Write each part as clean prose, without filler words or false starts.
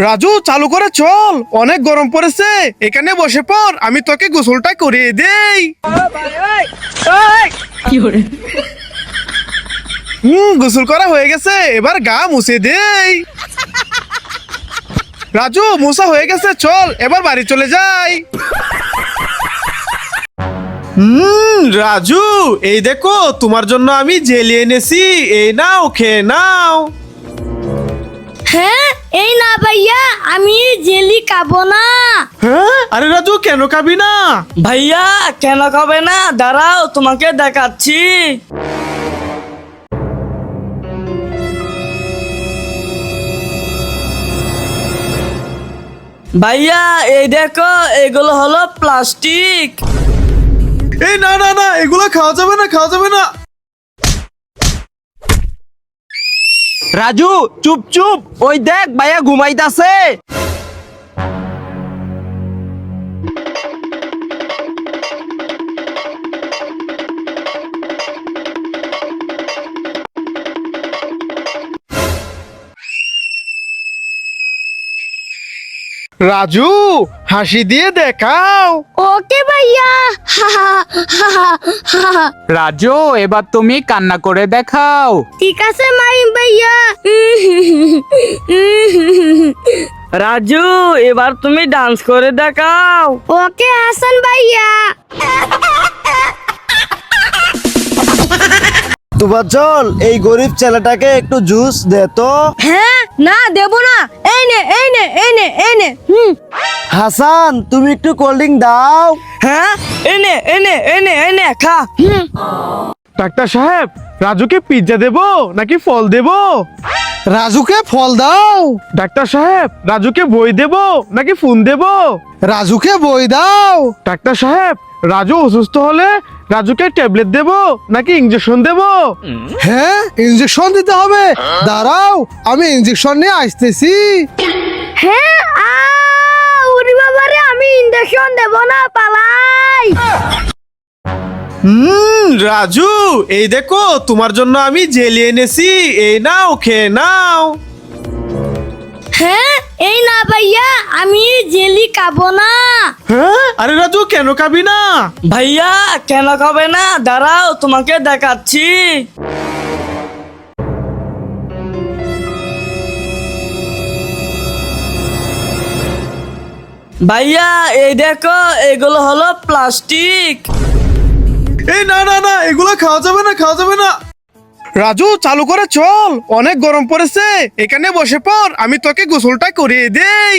রাজু চালু করে চল, অনেক গরম পড়েছে। এখানে বসে পর, আমি তোকে গোসলটা করিয়ে দেই। গোসল করা হয়ে গেছে, এবার গা মুছে দেই। রাজু মুছা হয়ে গেছে, চল এবার বাড়ি চলে যাই। রাজু, এই দেখো তোমার জন্য আমি জেলি এনেছি, এই নাও, খেয়ে নাও। হ্যাঁ, এই না ভাইয়া, আমি জেলি খাবো না। হ্যাঁ, আরে রাজু কেন খাবি না? ভাইয়া কেন খাবে না? দাঁড়াও তোমাকে দেখাচ্ছি। ভাইয়া এই দেখো, এগুলো হলো প্লাস্টিক। এই না না না, এগুলো খাওয়া যাবে না, খাওয়া যাবে না। রাজু চুপ চুপ, ওই দেখ ভাইয়া ঘুমাইতাছে। রাজু হাসি দিয়ে দেখাও। ওকে ভাইয়া। রাজু এবার তুমি কান্না করে দেখাও। ঠিক আছে মাহিম ভাইয়া। রাজু এবার তুমি ডান্স করে দেখাও। ওকে হাসান ভাইয়া। চল এই গরিব ছেলেটাকে একটু জুস দে তো। হ্যাঁ, না দেব না। এই নে এই নে এই নে এই নে। হাসান তুমি একটু কোল্ড ড্রিঙ্ক দাও। হ্যাঁ, এনে এনে এনে এনে খা। ডাক্তার সাহেব, রাজুকে পিৎজা দেবো নাকি ফল দেবো? রাজুকে ফল দাও। ডাক্তার সাহেব, রাজুকে বই দেবো নাকি ফোন দেবো? রাজুকে বই দাও। ডাক্তার সাহেব, রাজু অসুস্থ হলে রাজুকে ট্যাবলেট দেবো নাকি ইঞ্জেকশন দেবো? হ্যাঁ, ইঞ্জেকশন দিতে হবে। দাঁড়াও, আমি ইঞ্জেকশন নিয়ে আসতেছি। হ্যাঁ, ওরে বাবারে, আমি ইঞ্জেকশন দেব না, পালাই। রাজু, এই দেখো তোমার জন্য আমি জেলি এনেছি, এই নাও, খেয়ে নাও। হ্যাঁ, এই না ভাইয়া, আমি জেলি খাবো না। হ্যাঁ, আরে রাজু কেন খাবি না? ভাইয়া কেন খাবে না? দাঁড়াও তোমাকে দেখাচ্ছি। ভাইয়া এই দেখো, এগুলো হলো প্লাস্টিক। এই না না না, এগুলো খাওয়া যাবে না, খাওয়া যাবে না। রাজু চালু করে চল, অনেক গরম পড়েছে। এখানে বসে পর, আমি তোকে গোসলটা করিয়ে দেই।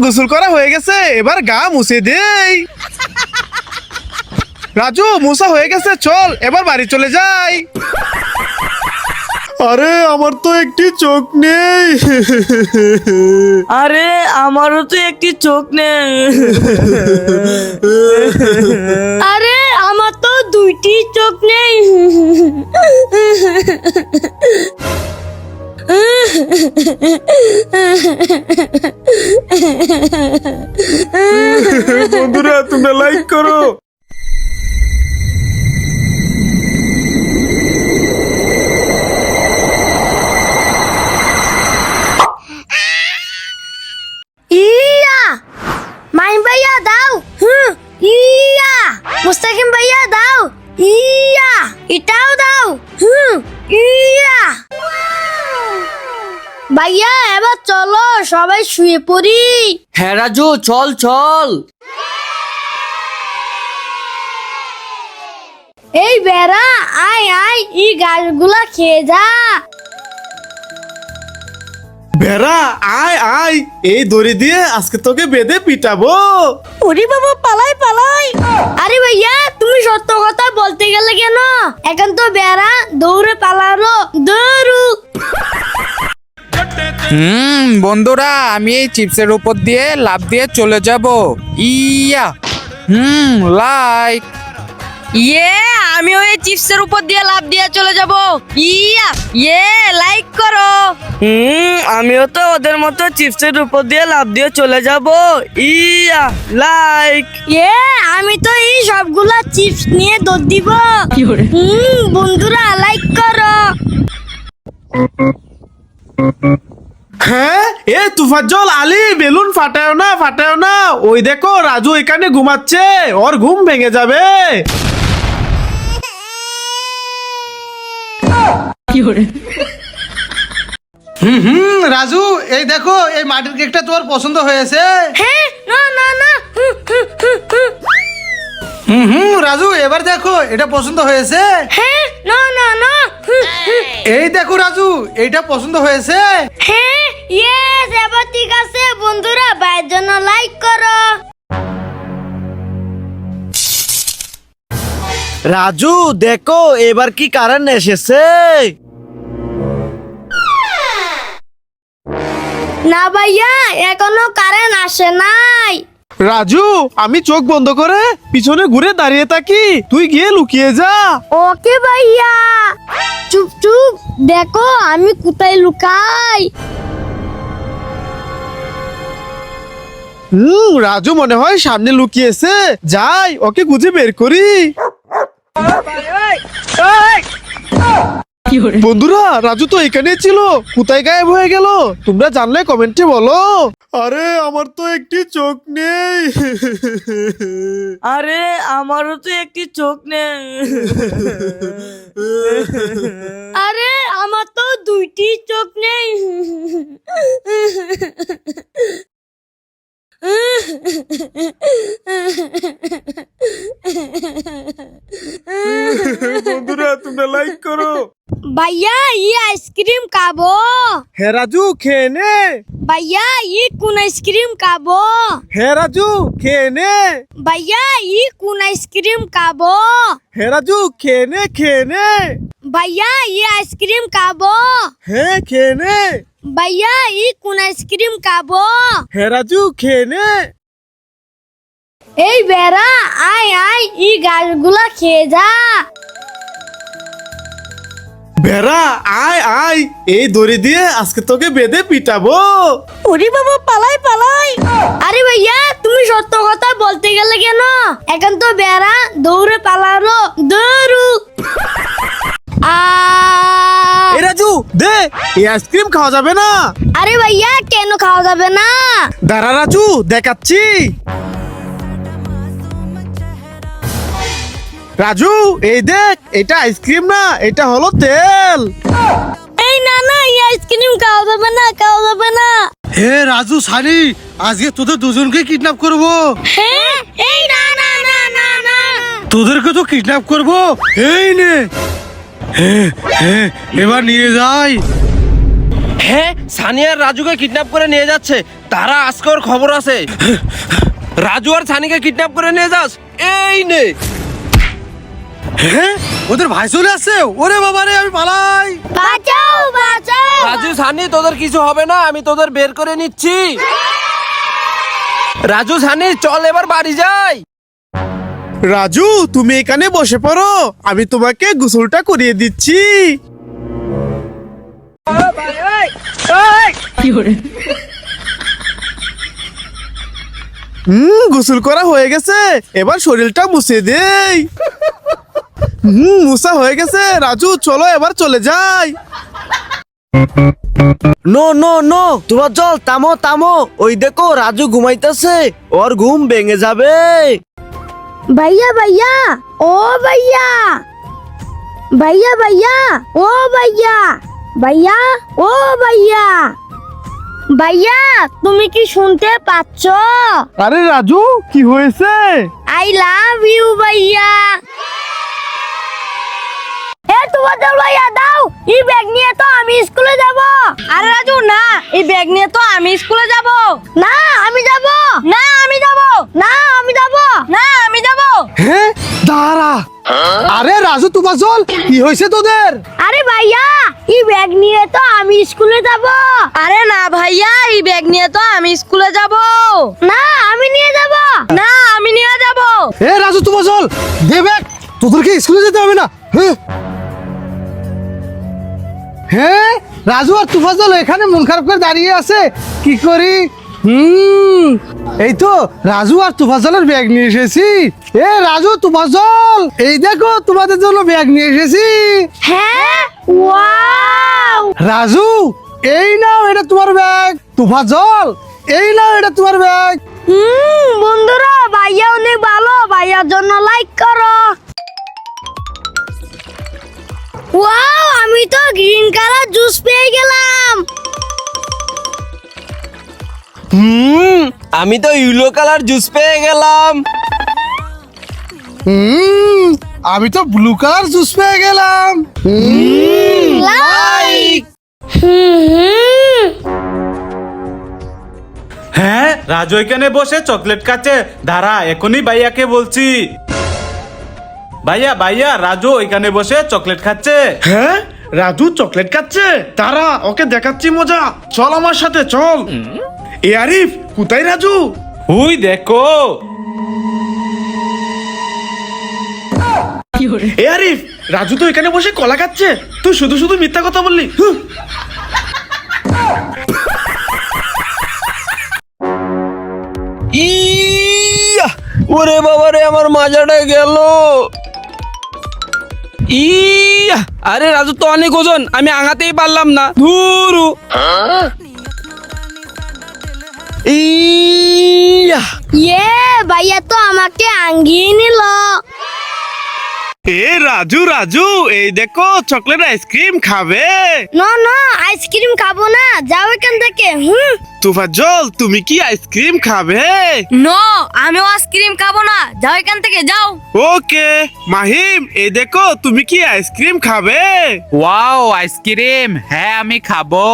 গোসল করা হয়ে গেছে, এবার গা মুছে দেই। রাজু মুছা হয়ে গেছে, চল এবার বাড়ি চলে যাই। আরে আমার তো একটি চোখ নেই। আরে আমারও তো একটি চোখ নেই। আরে আমার তো দুইটি চোখ নেই। বন্ধুরা তোমরা লাইক করো। ইয়া, মাহিম ভাইয়া দাও। ইয়া, মুস্তাকিম ভাইয়া দাও। ইয়া, এটাও দাও। ইয়া, ভাইয়া এবার চলো সবাই শুয়ে পড়ি। হ্যাঁ রাজু চল চল। এই বেড়া, আয় আয়, এই গাছগুলা খেয়ে যা। বেড়া আয় আয়, এই দড়ি দিয়ে আজকে তোকে বেঁধে পিটাবো। ওরে বাবা, পালাই পালাই। আরে ভাইয়া, তুমি সত্য কথা বলতে গেলে কেন? এখন তো বেড়া দৌড়ে পালালো, দৌড়ু। বন্ধুরা, আমি এই চিপসের উপর দিয়ে লাফ দিয়ে চলে যাব। ইয়া লাইক। ইয়ে, আমিও এই চিপসের উপর দিয়ে লাফ দিয়ে চলে যাব। ইয়া, ইয়ে লাইক করো। আমিও তো ওদের মতো চিপসের উপর দিয়ে লাফ দিয়ে চলে যাব। ইয়া লাইক। আমি তো এই সবগুলা চিপস নিয়ে দৌড় দিব। বন্ধুরা লাইক করো। হ্যাঁ, এ তুফাজ্জল, আলী, বেলুন ফাটাও না, ফাটাও না। ওই দেখো রাজু এখানে ঘুমাচ্ছে, ওর ঘুম ভেঙে যাবে। রাজু, এই দেখো এই মাটির কেকটা তোমার পছন্দ হয়েছে। হ্যাঁ, না না না। রাজু, এবার দেখো এটা পছন্দ হয়েছে। হ্যাঁ, না না না। এই দেখো রাজু, এইটা পছন্দ হয়েছে। হ্যাঁ, ইয়েস, এবার ঠিক আছে। বন্ধুরা, ভাইয়ের জন্য লাইক করো। রাজু দেখো এবার কি কারেন্ট এসেছে। না ভাইয়া, এখনো কারেন্ট আসে নাই। রাজু, আমি চোখ বন্ধ করে পিছনে ঘুরে দাঁড়িয়ে থাকি, তুই গিয়ে লুকিয়ে যা। ওকে ভাইয়া। চুপ চুপ, দেখো আমি কোথায় লুকাই। রাজু মনে হয় সামনে লুকিয়েছে, যাই ওকে খুঁজে বের করি। বন্ধুরা, রাজু তো এখানে ছিল, কোথায় গায়েব হয়ে গেল? তোমরা জানলে কমেন্টে বলো। আরে আমার তো একটি চোখ নেই। আরে আমারও তো একটি চোখ নেই। আরে আমার তো দুইটি চোখ নেই। বন্ধুরা, তোমরা লাইক করো। ভাইয়া, ই আইসক্রিম খাবো। হে রাজু, খেয়ে নে। ভাইয়া, ই কোন আইসক্রিম খাবো। হে রাজু, খেয়ে নে। ভাইয়া, ই কোন আইসক্রিম খাবো। হে রাজু, খেয়ে নে, খেয়ে নে। ভাইয়া, ই আইসক্রিম খাবো। হ্যাঁ, খেয়ে নে। ভাইয়া, ই কোন আইসক্রিম খাবো। হে রাজু, খেয়ে নে। এই বেড়া, আয় আয়, ই গাছগুলা খেয়ে যা। বেড়া, আয় আয়, এই দড়ি দিয়ে আজকে তোকে বেঁধে পিটাবো। ওরে বাবা, পালাই পালাই। আরে ভাইয়া, তুমি সত্য কথা বলতে গেলে কেন? এখন তো বেড়া দৌড়ে পালারো, দৌড়ু। এই রাজু, দে, এই আইসক্রিম খাওয়া যাবে না। আরে ভাইয়া, কেন খাওয়া যাবে না? দাঁড়া রাজু, দেখাচ্ছি। রাজু, এই দেখ, এটা আইসক্রিম না, এটা হলো তেল। এই না না, এই আইসক্রিম খাওয়া যাবে না, খাওয়া যাবে না। হে রাজু, সানি, আজকে তোদের দুজনকে কিডন্যাপ করব। হ্যাঁ, এই না না না না না। তোদেরকে তো কিডন্যাপ করব। এই নে। এবার নিয়ে যাই। হ্যাঁ, সানি আর রাজুকে কিডন্যাপ করে নিয়ে যাচ্ছে। তারা আজকে ওর খবর আছে। রাজু আর সানিকে কিডন্যাপ করে নিয়ে যাস। এই নে। হ্যাঁ, ওদের ভাই চলে আসছে। ওরে বাবা রে, আমি পালাই। বাঁচাও, বাঁচাও। রাজু, সানি, তোদের কিছু হবে না, আমি তোদের বের করে নিচ্ছি। রাজু, সানি, চল এবার বাড়ি যাই। রাজু, তুমি এখানে বসে পড়ো, আমি তোমাকে গোসলটা করিয়ে দিচ্ছি। গোসল করা হয়ে গেছে, এবার শরীরটা মুছে দেই। মুছা হয়ে গেছে। রাজু, চলো এবার চলে যাই। নো নো নো, তোমার জল, থামো থামো। ওই দেখো রাজু ঘুমাইতেছে, ওর ঘুম ভেঙে যাবে। ভাইয়া ভাইয়া, ও ভাইয়া। ভাইয়া ভাইয়া, ও ভাইয়া। ভাইয়া, ও ভাইয়া। ভাইয়া, তুমি কি শুনতে পাচ্ছ? আরে রাজু, কি হয়েছে? আই লাভ ইউ ভাইয়া। এ তোমার ভাইয়া, দাও এই ব্যাগ নিয়ে, তো আমি স্কুলে যাব। আরে রাজু, না, এই ব্যাগ নিয়ে তো আমি স্কুলে যাব। না, আমি যাব। না, আমি যাব। না, আমি যাব। না, আমি যাব। হ্যাঁ, দাঁড়া। আরে রাজু, তোমার জল, কি হয়েছে তোদের? আরে ভাইয়া, এই ব্যাগ নিয়ে তো আমি স্কুলে যাব। আরে না ভাইয়া, এই ব্যাগ নিয়ে তো আমি স্কুলে যাব। না, আমি নিয়ে যাব। না, আমি নিয়ে যাব। এ রাজু, তোমার জল দে ব্যাগ, তোদেরকে স্কুলে যেতে হবে না। হ্যাঁ, রাজু আর তুফাজল এখানে মন খারাপ করে দাঁড়িয়ে আছে, কি করি? এই তো রাজু আর তুফাজলের ব্যাগ নিয়ে এসেছি। এ রাজু, তুফাজল, এই দেখো তোমাদের জন্য ব্যাগ নিয়ে এসেছি। হ্যাঁ, ওয়াও। রাজু এই নাও এটা তোমার ব্যাগ। তুফাজল এই নাও এটা তোমার ব্যাগ। বন্ধুরা ভাইয়া অনেক ভালো, ভাইয়ার জন্য লাইক করো। ওয়াও, আমি তো গ্রিন কালার জুস পেয়ে গেলাম। আমি তো ইয়েলো কালার জুস পেয়ে গেলাম। আমি তো ব্লু কালার জুস পেয়ে গেলাম। লাইক। হ্যাঁ, রাজু এখানে বসে চকলেট খাচ্ছে। দাঁড়া, এখনই ভাইয়াকে বলছি। ভাইয়া ভাইয়া, রাজু এখানে বসে চকলেট খাচ্ছে। হ্যাঁ, রাজু চকলেট খাচ্ছে। তারা ওকে দেখাচ্ছি মজা। চল আমার সাথে চল। এ আরিফ, কোথায় রাজু? ওই দেখো। এ আরিফ, রাজু তো এখানে বসে কলা খাচ্ছে। তুই শুধু শুধু মিথ্যা কথা বললি। হুঁ। ইয়া, ওরে বাবা রে, আমার মাজাটা গেল। ইয়া, আরে রাজু তো অনেক ওজন, আমি আঙাতেই পারলাম না। ধুরু। ইয়া, ভাইয়া তো আমাকে আঙ্গিয়ে নিল। এ রাজু রাজু, এই দেখো চকলেট আইসক্রিম খাবে। না না, আইসক্রিম খাবো না, যাও এখান থেকে। তুফাজ্জল, তুমি কি আইসক্রিম খাবে? নো, আমিও আইসক্রিম খাবো না, যাও এখান থেকে যাও। ওকে। মাহিম, এই দেখো তুমি কি আইসক্রিম খাবে? ওয়াও, আইসক্রিম, হ্যাঁ আমি খাবো।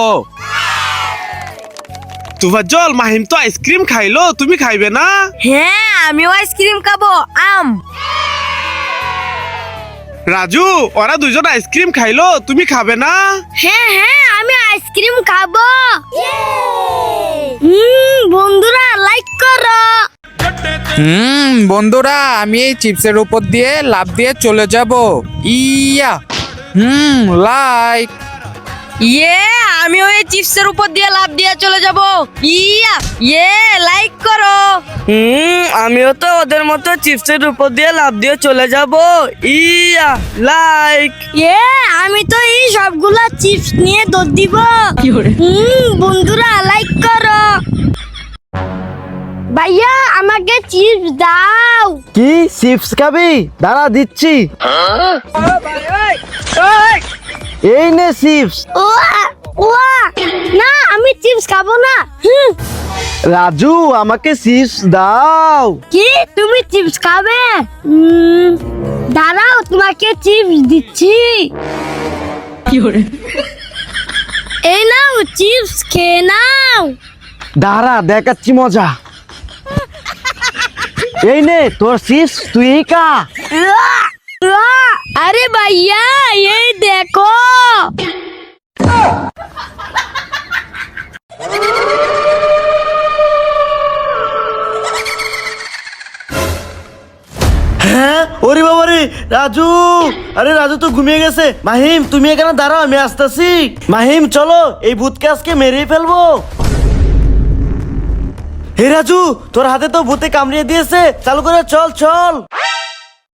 তুফাজ্জল, মাহিম তো আইসক্রিম খাইলো, তুমি খাইবে না? হ্যাঁ, আমিও আইসক্রিম খাবো। আম। রাজু, ওরা দুজন আইসক্রিম খাইলো, তুমি খাবে না? হ্যাঁ হ্যাঁ, আমি আইসক্রিম খাবো। বন্ধুরা লাইক করো। বন্ধুরা, আমি এই চিপসের উপর দিয়ে লাফ দিয়ে চলে যাব। ইয়া, লাইক। আমিও এই চিপসের উপর দিয়ে লাফ দিয়ে চলে যাব। ইয়া, লাইক করো। আমিও তো ওদের মতো চিপসের উপর দিয়ে লাফ দিয়ে চলে যাব। ইয়া, লাইক। আমি তো এই সবগুলা চিপস নিয়ে দৌড় দিব। বন্ধুরা লাইক করো। ভাইয়া আমাকে চিপস দাও। কি চিপস খাবি? দাঁড়া দিচ্ছি। এই নে চিপস। না, আমি চিপস খাবো না। রাজু, আমাকে চিপস দাও। কি তুমি চিপস খাবে? দাঁড়াও, তোমাকে চিপস দিচ্ছি। এই নাও চিপস, খেয়ে নাও। দাঁড়া, দেখাচ্ছি মজা। এই নে তোর চিপস, তুই এই খা। আরে ভাইয়া, এই দেখো। হ্যাঁ, ওরে বাবা রে, রাজু। আরে রাজু তো ঘুমিয়ে গেছে। মাহিম, তুমি এখানে দাঁড়াও, আমি আসতেছি। মাহিম, চলো এই ভূতকে আজকে মেরেই ফেলবো। হে রাজু, তোর হাতে তো ভূতে কামড়িয়ে দিয়েছে, চালু করে চল চল।